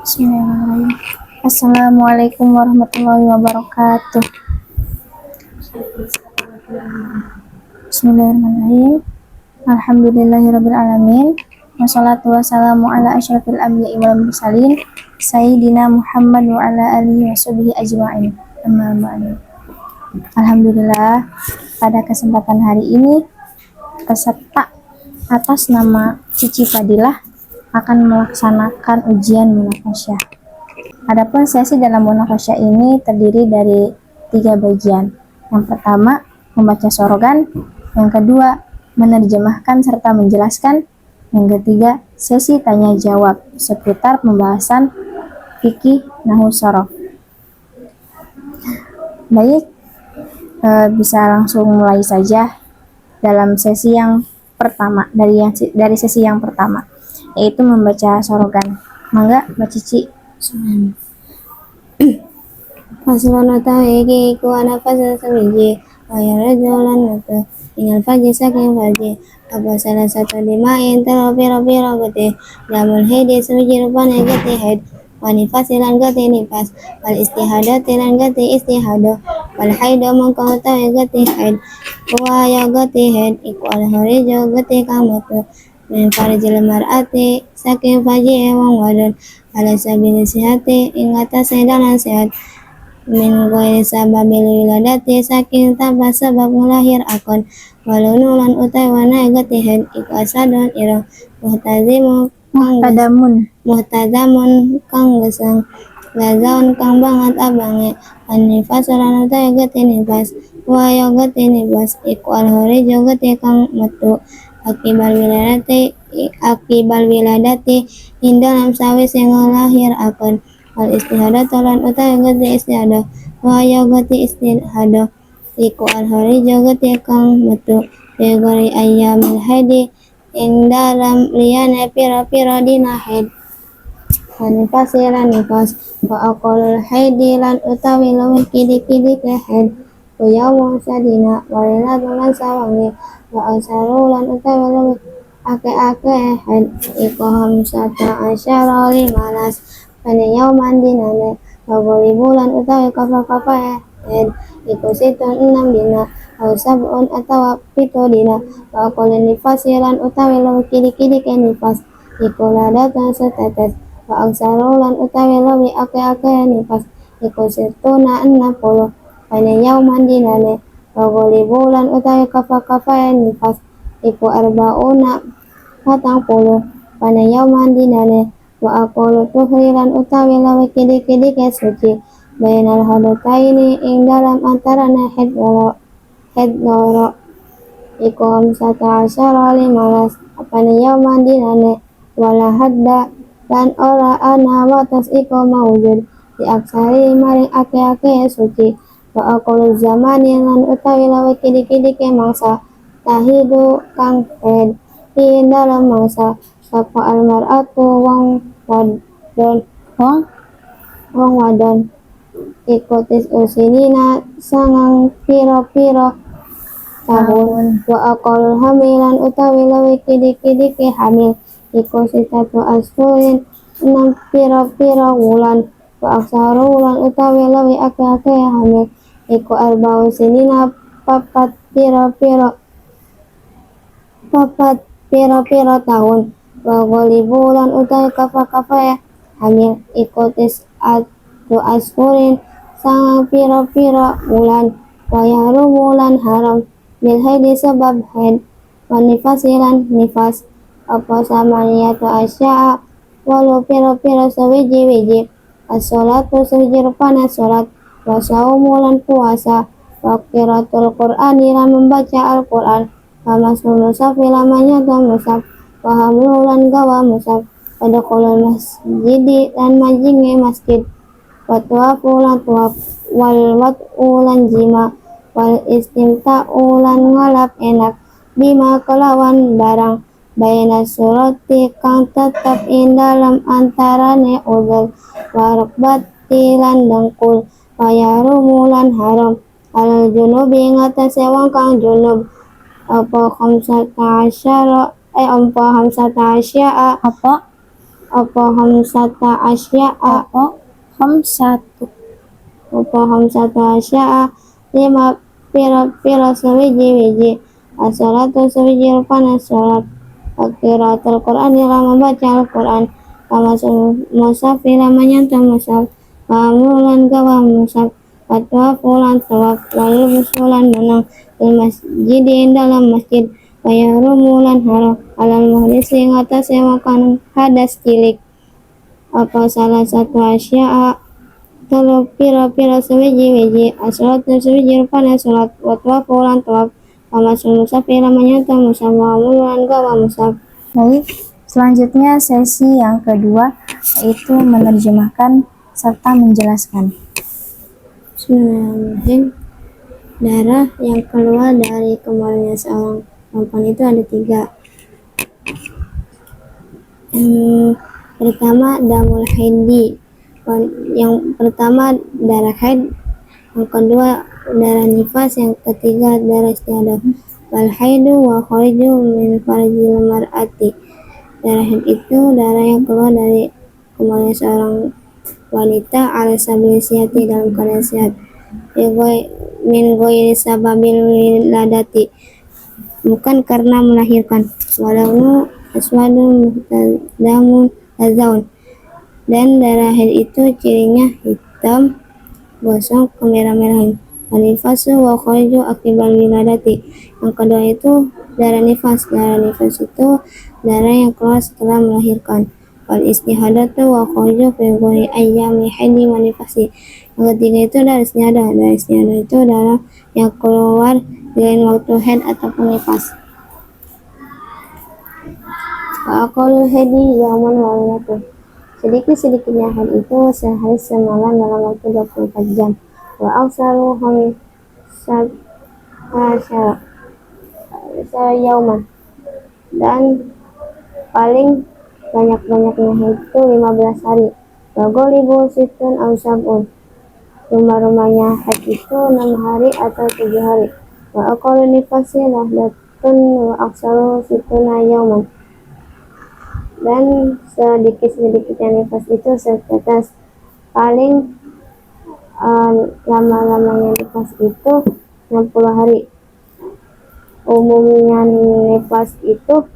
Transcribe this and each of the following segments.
Bismillahirrahmanirrahim. Assalamualaikum warahmatullahi wabarakatuh. Bismillahirrahmanirrahim. Alhamdulillahirabbil alamin. Wassalatu wassalamu ala asyrafil anbiya'i wal mursalin sayyidina Muhammad wa ala alihi washabihi ajma'in. Amma ba'du. Alhamdulillah, pada kesempatan hari ini peserta atas nama Cici Fadilah akan melaksanakan ujian munakasyah. Adapun sesi dalam munakasyah ini terdiri dari 3 bagian. Yang pertama, membaca sorogan. Yang kedua, menerjemahkan serta menjelaskan. Yang ketiga, sesi tanya jawab seputar pembahasan fikih nahwu shorof. Baik, bisa langsung mulai saja dalam sesi yang pertama, dari sesi yang pertama, yaitu membaca sorogan. Mangga, Mbak Cici. Faslun utawi iku ana fasal sawiji waya rajulan nata tinggal faji saking faji apa salah satu dimain tero piro gede jamul hedi sawiji rupane gede head wani fasilan gede nifas wal istihada tilan gede istihado wal haido mongko utawi gede head waya gede head iku al harijo gede kamoto min farjil mar'ati saking faji wong wadon ala sabili sihati ing atase dalan sehat min ghairi sababil wiladati saking tanpa sebab ngelahir akon walau nulan utai wana gatihan iku asadon ira muhtadamun kang gesang lazaun kang banget abange anifasalan utai gati nifas waya gati nifas iku alhori jo gati kang metu akibal wiladati indalam sawis yang ngelahir akon al istihadah tolan utai gati istihadah waya gati istihadah iku al hari jogati kang metu begori ayamil haidi ing dalam liyane pira-pira dina haid hanifasiran nifas wa aqalul haidi lan utawi luwih kidi-kidi ke haid wayawang sadina walilatun lan sawangi wa asaru lan utawi luwih ake-ake haid iku hamsata asyara limalas paniyauman dinane wagoli bulan utawi kafa-kafa iku situn 6 dina au sabun atawa pito dina wa kolin nifasilan utawi luwih kidi-kidi ke nifas iku ladatan setetes wa aksarulan utawi luwih ake-ake nifas iku situna 60 paniyauman dinane wagoli bulan utawi kafa-kafa nifas iku arbauna 40 paniyauman dinane wa aqulu tuhrilan utawi luwih kidi-kidi ke suci bainal hadataini ing dalam antarane head loro iku hamsata asyara limalas apane yauman dinane wala hadda dan ora ana watas iku mawujud di aksari maring ake-ake suci wa aqulu zamani lan utawi luwih kidi-kidi ke mangsa tahidu kang head ing dalam mangsa sapa almar'atu wong wadon ikutis usinina sangang piro-piro tahun wa aqalul hamilan utawi luwih kidi-kidi ke hamil iku sitatu ashurin 6 piro-piro wulan wa aksaru wulan utawi luwih ake-ake hamil iku arba'u sinina papat piro-piro tahun wa ghalibu lan utawi kafa-kafa hamil iku tis'atu ashurin sangang piro-piro wulan wa yahrumu lan haram bil haidi sebab haid wa nifasilan nifas apa samaniyatu asya'a walau piro-piro sewiji-wiji as-sholatu sewiji rupana sholat wa saumu lan puasa wa qiraatul qur'ani lan membaca Al-Qur'an wa masul musafi lamanya musaf wa hamlu lan gawa musaf pada kolal masjidi lan majinge masjid wa tuwafu lan tuwaf wal wat'u lan jima wal istimta'u lan ngalap enak bima kelawan barang bayna surati kang tetap ing dalam antarane udhur wa rukbati lan dengkul wa yarumu lan haram al junubi ngatasi wong kang junub apa hamsata asya'a Apa hamsata asya'a Apa khamsatu Apa hamsata asya'a lima pira-pira sewiji-wiji as-salatu sewiji rupana sholat qiraatul Qur'an ila membaca Al-Qur'an kamasul musaf ila menyantap musaf kamulan gawa musaf fatwa fulan tawaf lalu musulan menang di masjidin dalam masjid rumulan haram alal muhdisi yang atas yang makan hadas cilik apa salah satu asya'a kalau pira-pira sewiji-wiji as-salatu sewiji rupana sholat watwa fulan tawaf kamasul musaf ila menyantap musaf kamulan gawa musaf. Baik, selanjutnya sesi yang kedua yaitu menerjemahkan serta menjelaskan. Bismillahirrahmanirrahim. Darah yang keluar dari kemaluannya seorang perempuan itu ada 3. Yang pertama damul haidi. Yang pertama darah haid. Yang kedua darah nifas. Yang ketiga darah istihadah. Wal haidu wa khariju min farjil mar'ati. Darah haid itu darah yang keluar dari kemaluan seorang wanita ala sabil sihati dalam keadaan sehat. Min ghairi sababil wiladati, bukan karena melahirkan. Walau aswadu muhtadamun azaun, dan darah haid itu cirinya hitam gosong kemerah-merahan. Nifasu wa khariju akibal wiladati. Yang kedua itu darah nifas. Darah nifas itu darah yang keluar setelah melahirkan. Wal istihadatu wa khariju fi ghairi ayyami haidi wa nifasi. Yang ketiga itu darah istihadah. Darah istihadah itu darah yang keluar selain waktu haid ataupun nifas. Wa aqalul haidi yauman wa lailatuh. Sedikit-sedikitnya haid itu sehari semalam dalam waktu 24 jam. Wa aksaru yauman, dan paling banyak-banyaknya haid itu 15 hari. Wa ghalibu situn aw sab'un. Rumah-rumahnya haid itu 6 hari atau 7 hari. Wa aqallu nifasi lahdatun wa aksaru situna yauman. Dan sedikit-sedikitnya nifas itu setetes. Paling lama-lamanya nifas itu 60 hari. Umumnya nifas itu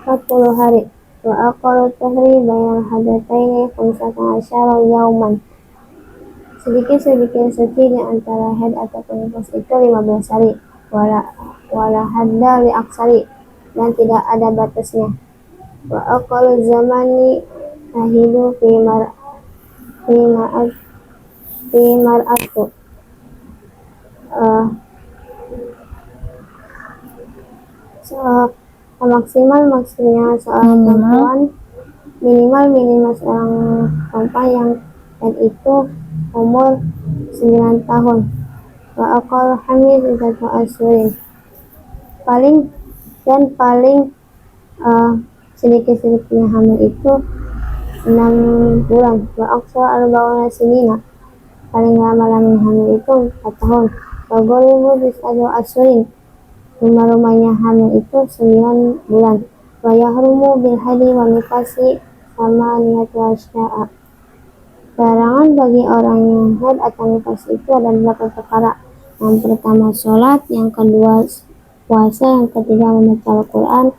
40 hari. Wa aqallu tahri bainal hadataini 15 yauman. Sedikit-sedikit suci di antara haid ataupun nifas itu 15 hari. Wala hadda li aksari, dan tidak ada batasnya. Wa aqallu zamani tahidu fi mar'atu. Maksimalnya seorang perempuan, minimal seorang perempuan yang haid itu umur 9 tahun. Wa aqallu hamil 3 ashhurin. Paling sedikit-sedikitnya hamil itu 6 bulan. Wa aqsa arba'una sinina. Paling lama-lamanya hamil itu 4 tahun. Wa ghalibu 9 ashhurin. Rumah-rumahnya hamil itu 9 bulan. Wa yahrumu bil hadi wa nifasi sama niyatu asya'a. Larangan bagi orang yang haid atau nifas itu ada 8 perkara. Yang pertama sholat, yang kedua puasa, yang ketiga membaca Al-Quran,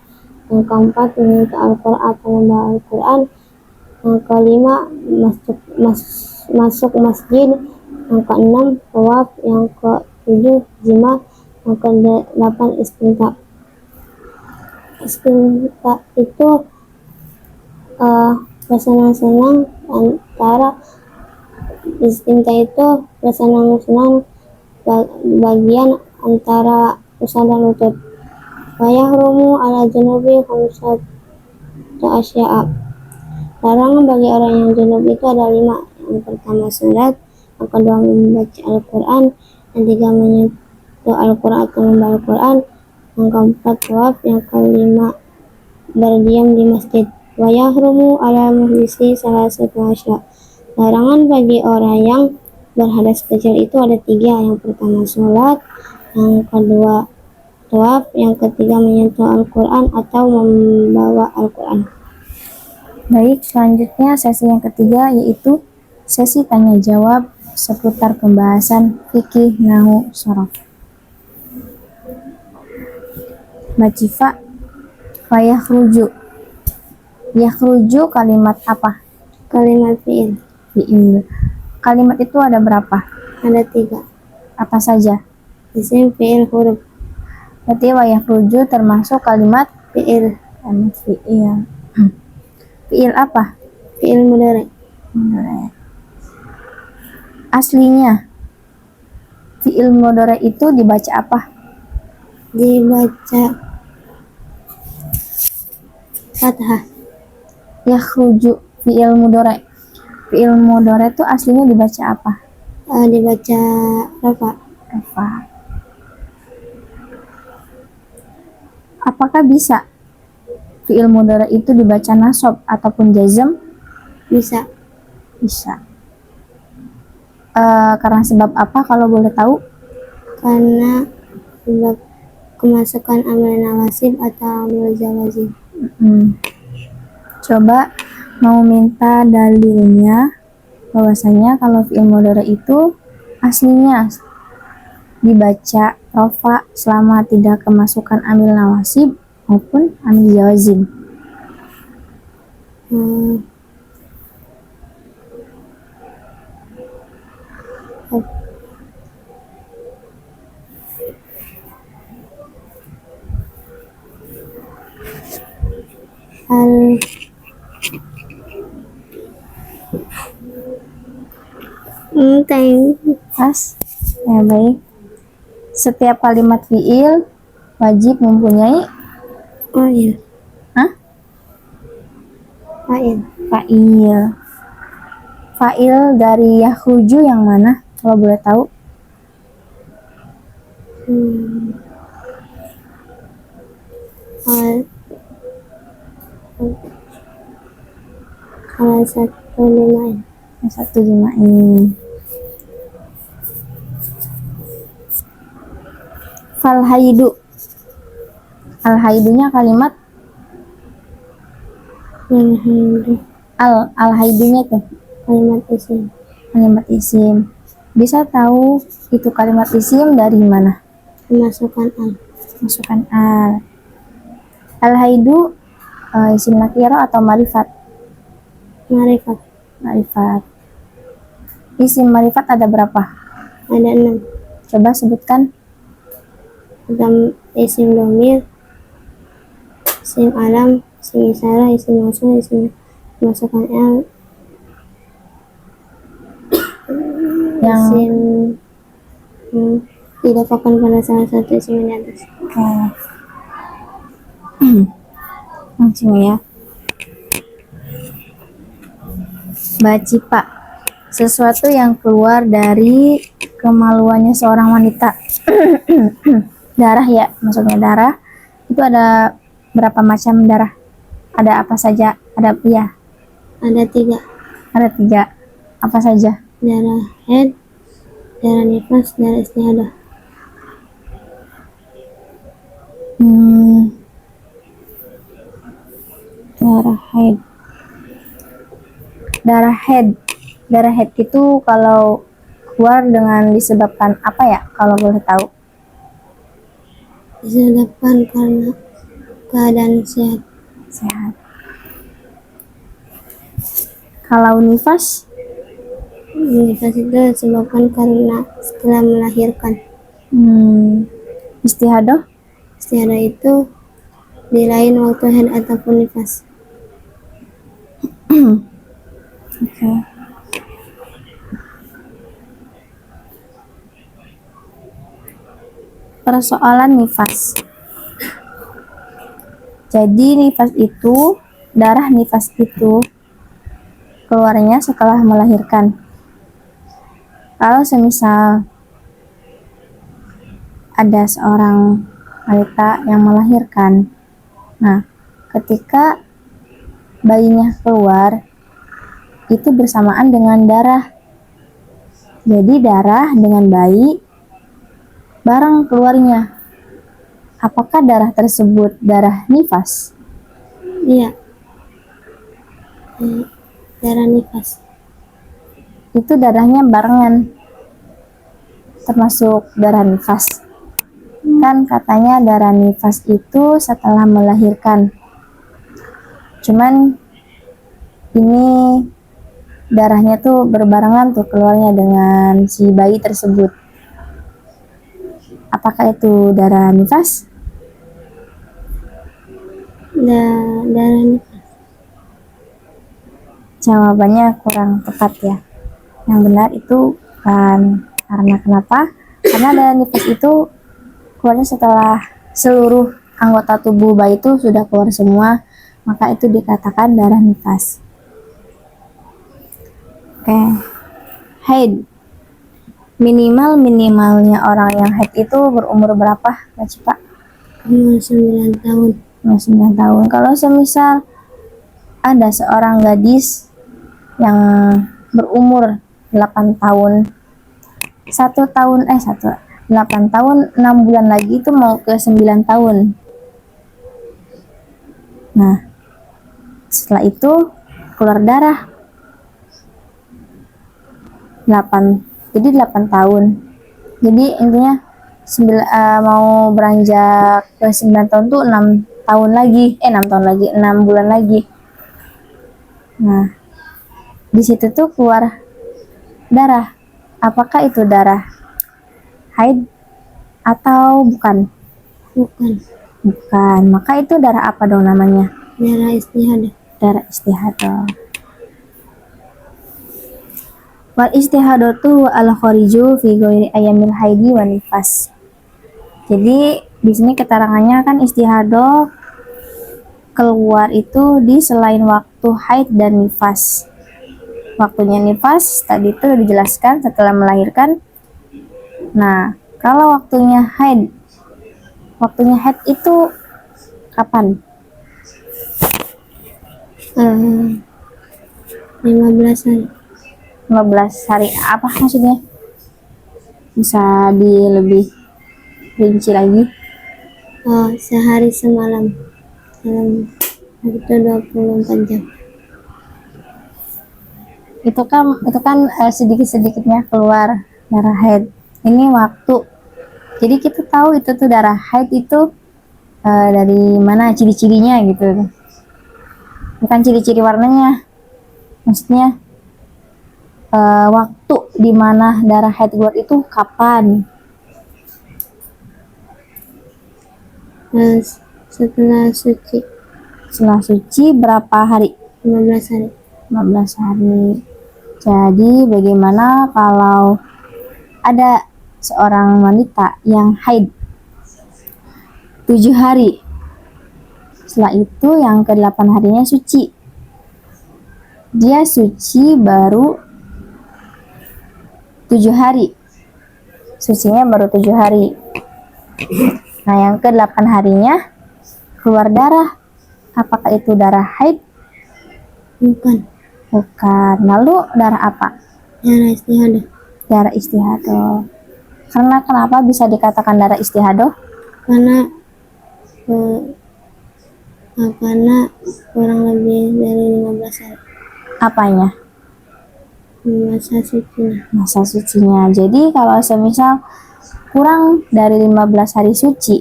yang keempat meminta Al-Quran atau membaca Al-Quran, yang kelima masuk masjid, yang keenam tawaf, yang ketujuh jima, yang kedelapan istinta. Istinta itu bersenang-senang antara istinta itu bersenang-senang bagian antara pusat dan lutut. Wa yahrumu ala junubi khamsatu asya'a. Larangan bagi orang yang junub itu ada 5. Yang pertama salat, yang kedua membaca Al-Quran, yang ketiga menyentuh Al-Quran atau membaca Al-Quran, yang keempat tawaf, yang kelima berdiam di masjid. Wa yahrumu ala muhdisi salah satu asya. Larangan bagi orang yang berhadas kecil itu ada 3. Yang pertama sholat, yang kedua tawaf, yang ketiga menyentuh Al-Quran atau membawa Al-Quran. Baik, selanjutnya sesi yang ketiga yaitu sesi tanya jawab seputar pembahasan fikih nahwu shorof. Bacifa, fayakhruju. Yakhruju kalimat apa? Kalimat fi'il. Fi'il. Kalimat itu ada berapa? Ada 3. Apa saja? Isim, fi'il, huruf. Berarti wayakhruju termasuk kalimat Fi'il. fi'il. Fi'il apa? Fi'il mudhari. Mudhari. Aslinya fi'il mudhari itu dibaca apa? Dibaca fathah. Yakhruju fi'il mudhari. Fi'il mudhari itu aslinya dibaca apa? Dibaca rafa. Rafa. Apakah bisa fi'il mudhari itu dibaca nasab ataupun jazm? Bisa. Bisa. Karena sebab apa kalau boleh tahu? Karena sebab kemasukan amil nawasib atau amil jawazim. Coba mau minta dalilnya bahwasanya kalau fi'il mudhari itu aslinya dibaca rafa selama tidak kemasukan amil nawasib maupun amil jawazim. Pas. Ya, baik. Setiap kalimat fi'il wajib mempunyai Fa'il. Hah? Fa'il. Fa'il. Fa'il dari yakhruju yang mana kalau boleh tahu? Kalau 1 1 Falhaidu. Al-haidunya kalimat al-haidunya tuh kalimat isim. Kalimat isim. Bisa tahu itu kalimat isim dari mana? Masukkan al. Masukkan al. Al-haidu isim nakiro atau marifat? Marifat. Marifat. Isim marifat ada berapa? Ada 6. Coba sebutkan. Isim dhamir, isim alam, isim isyarah, isim mausul, isim masukkan al, isim didapakan pada salah satu isim di atas. Langsung ya. Bacipa, sesuatu yang keluar dari kemaluannya seorang wanita. Darah ya, maksudnya darah. Itu ada berapa macam darah? Ada apa saja? Ada ya? Ada 3. Ada 3. Apa saja? Darah haid, darah nifas, darah istihadah. Darah haid. Darah haid itu kalau keluar dengan disebabkan apa ya? Kalau boleh tahu? Disebabkan karena keadaan sehat. Kalau nifas? Nifas itu disebabkan karena setelah melahirkan. Istihadah? Istihadah itu di lain waktu haid ataupun nifas. Oke. Persoalan nifas. Jadi nifas itu, darah nifas itu keluarnya setelah melahirkan. Kalau semisal ada seorang wanita yang melahirkan, nah ketika bayinya keluar itu bersamaan dengan darah. Jadi darah dengan bayi bareng keluarnya. Apakah darah tersebut darah nifas? Iya. Darah nifas. Itu darahnya barengan, termasuk darah nifas. Kan katanya darah nifas itu setelah melahirkan. Cuman ini darahnya tuh berbarengan tuh keluarnya dengan si bayi tersebut. Apakah itu darah nifas? Darah nifas. Jawabannya kurang tepat ya. Yang benar itu kan, karena kenapa? Karena darah nifas itu keluarnya setelah seluruh anggota tubuh bayi itu sudah keluar semua, maka itu dikatakan darah nifas. Oke. Haid. Minimalnya orang yang haid itu berumur berapa, Mbak Cipa? Umur 9 tahun. 9 tahun. Kalau semisal ada seorang gadis yang berumur 8 tahun, 8 tahun 6 bulan lagi itu mau ke 9 tahun. Nah, setelah itu keluar darah 8 tahun. Jadi intinya mau beranjak ke 9 tahun tuh 6 tahun lagi, 6 bulan lagi. Nah, di situ tuh keluar darah. Apakah itu darah haid atau bukan? Bukan. Maka itu darah apa dong namanya? Darah istihadah. Darah istihadah. Wal istihadatu al khariju fi ghairi ayamil haidi wa nifas. Jadi di sini keterangannya kan istihadah keluar itu di selain waktu haid dan nifas. Waktunya nifas tadi itu dijelaskan setelah melahirkan. Nah, kalau waktunya haid itu kapan? 15 hari. 15 hari. Apa maksudnya? Bisa lebih rinci lagi? Sehari semalam. Dalam waktu 24 jam. Itu kan sedikit-sedikitnya keluar darah haid. Ini waktu. Jadi kita tahu itu tuh darah haid itu dari mana ciri-cirinya gitu. Bukan ciri-ciri warnanya. Maksudnya waktu di mana darah haid keluar itu kapan? Setelah suci. Setelah suci berapa hari? 15 hari. 15 hari. Jadi bagaimana kalau ada seorang wanita yang haid 7 hari? Setelah itu yang ke-8 harinya suci. Dia suci baru 7 hari. Sucinya baru 7 hari. Nah, yang ke-8 harinya keluar darah. Apakah itu darah haid? Bukan. Lalu darah apa? Darah istihadah. Darah istihadah. Karena kenapa bisa dikatakan darah istihadah? Karena kurang lebih dari 15 hari. Apanya? Masa sucinya. Jadi kalau semisal kurang dari 15 hari suci,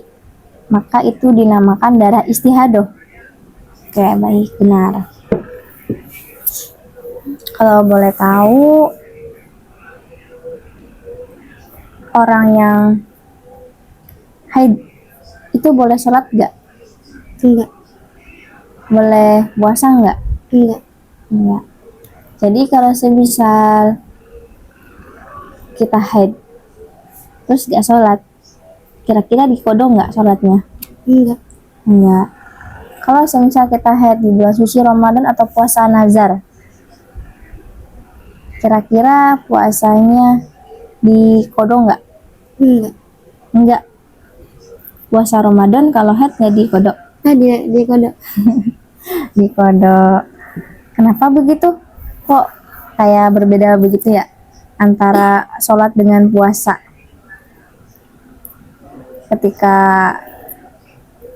maka itu dinamakan darah istihadah. Oke, baik, benar. Kalau boleh tahu, orang yang haid itu boleh sholat gak? Enggak. Boleh puasa gak? Enggak. Jadi kalau semisal kita haid terus gak sholat, kira-kira dikodok gak sholatnya? Enggak. Kalau semisal kita haid di bulan suci Ramadan atau puasa nazar, kira-kira puasanya dikodok nggak? Enggak. Puasa Ramadan kalau haid nggak dikodok? Dikodok. Dikodok. Kenapa begitu? Kok kayak berbeda begitu ya antara sholat dengan puasa? Ketika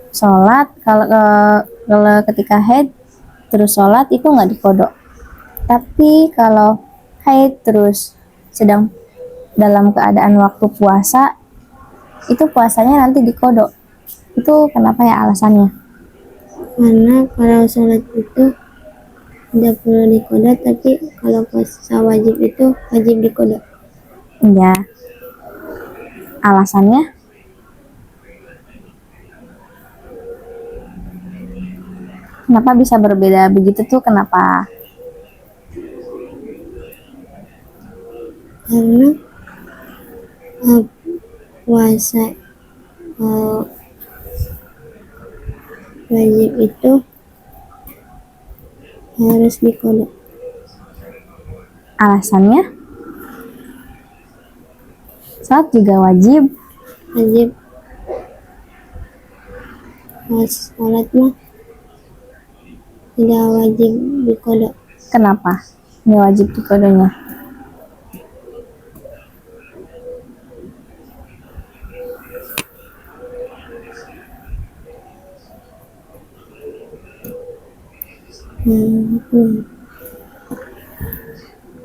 sholat, kalau ketika haid terus sholat itu nggak dikodok. Tapi kalau haid terus sedang dalam keadaan waktu puasa, itu puasanya nanti dikodok. Itu kenapa ya alasannya? Karena kalau sholat itu tidak perlu dikodok, tapi kalau puasa wajib itu wajib dikodok. Iya. Alasannya? Kenapa bisa berbeda begitu tuh? Kenapa? Karena puasa wajib itu harus dikodok. Alasannya? Sholat juga wajib. Wajib. Sholat mah tidak wajib dikodok. Kenapa? Ini wajib dikodoknya.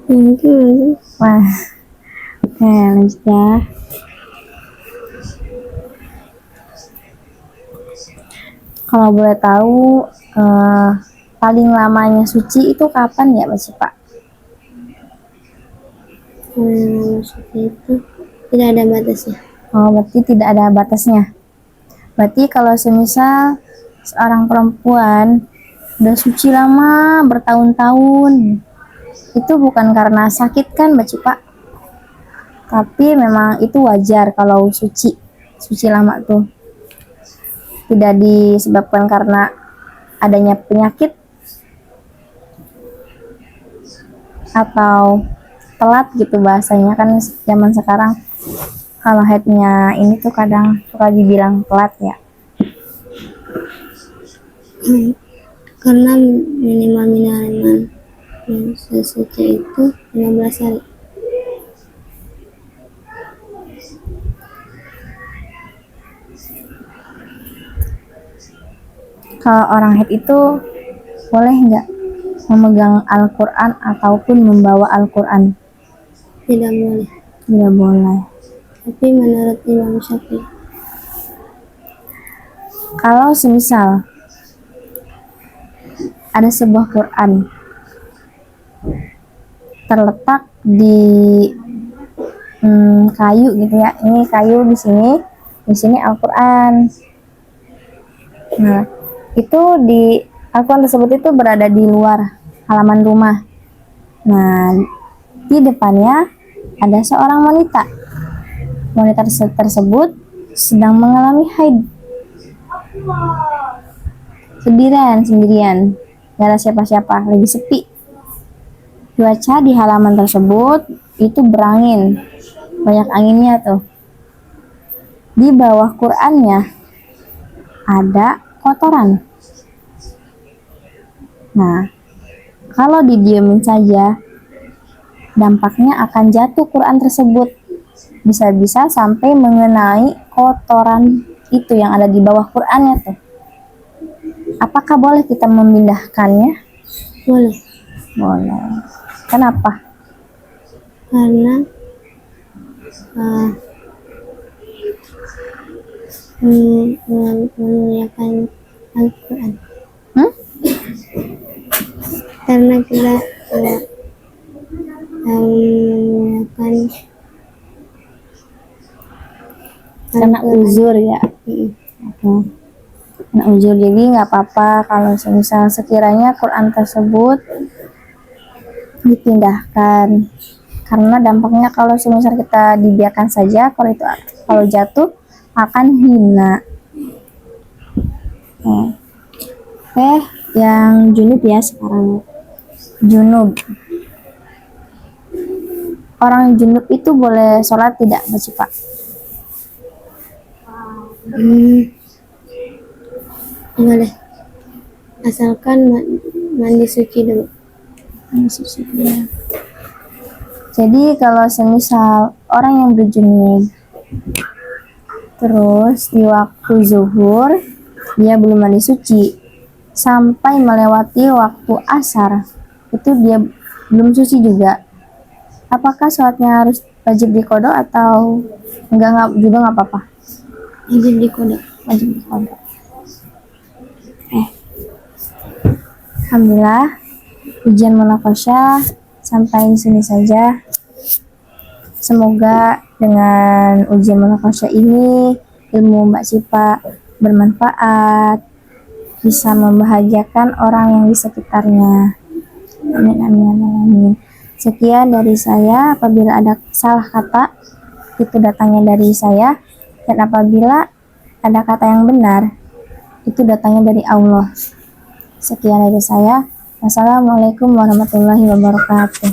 Mungkin. Wah. Oke, lanjut ya. Kalau boleh tahu, paling lamanya suci itu kapan ya, Mas Pak? Suci itu tidak ada batasnya. Oh, berarti tidak ada batasnya. Berarti kalau semisal seorang perempuan udah suci lama bertahun-tahun, itu bukan karena sakit kan, Mbak Cipa? Tapi memang itu wajar kalau suci lama tuh. Tidak disebabkan karena adanya penyakit atau telat gitu bahasanya kan zaman sekarang. Kalau haidnya ini tuh kadang suka dibilang telat ya. Karena minimal yang sesuci itu 15 hari. Kalau orang haid itu boleh nggak memegang Al-Quran ataupun membawa Al-Quran? Tidak boleh. Tidak boleh. Tapi menurut Imam Syafi'i, kalau semisal ada sebuah Quran terletak di kayu gitu ya, ini kayu di sini Al-Quran. Nah, itu di Al-Quran tersebut itu berada di luar halaman rumah. Nah, di depannya ada seorang wanita. Wanita tersebut sedang mengalami haid. Sendirian, gak ada siapa-siapa, lagi sepi. Cuaca di halaman tersebut itu berangin, banyak anginnya tuh. Di bawah Qur'annya ada kotoran. Nah, kalau didiemin saja, dampaknya akan jatuh Quran tersebut. Bisa-bisa sampai mengenai kotoran itu yang ada di bawah Qur'annya tuh. Apakah boleh kita memindahkannya? boleh. Boleh. Kenapa? Karena memuliakan Al-Quran. Karena kita memuliakan Karena uzur ya. Karena uzur, jadi nggak apa-apa kalau misal sekiranya Quran tersebut dipindahkan. Karena dampaknya kalau semisal kita dibiarkan saja, kalau jatuh akan hina. Oke, yang junub ya sekarang. Junub. Orang junub itu boleh sholat tidak, Mbak Cipa? Boleh, asalkan mandi suci dulu. Jadi kalau semisal orang yang berjunub terus di waktu zuhur dia belum mandi suci, sampai melewati waktu asar, itu dia belum suci juga. Apakah sholatnya harus wajib diqodho atau enggak juga nggak apa-apa? Wajib diqodho. Wajib diqodho. Alhamdulillah, ujian munaqasyah sampai di sini saja. Semoga dengan ujian munaqasyah ini ilmu Mbak Cipa bermanfaat, bisa membahagiakan orang yang di sekitarnya. Amin amin amin amin. Sekian dari saya. Apabila ada salah kata, itu datangnya dari saya, dan apabila ada kata yang benar, itu datangnya dari Allah. Sekian dari saya. Wassalamualaikum warahmatullahi wabarakatuh.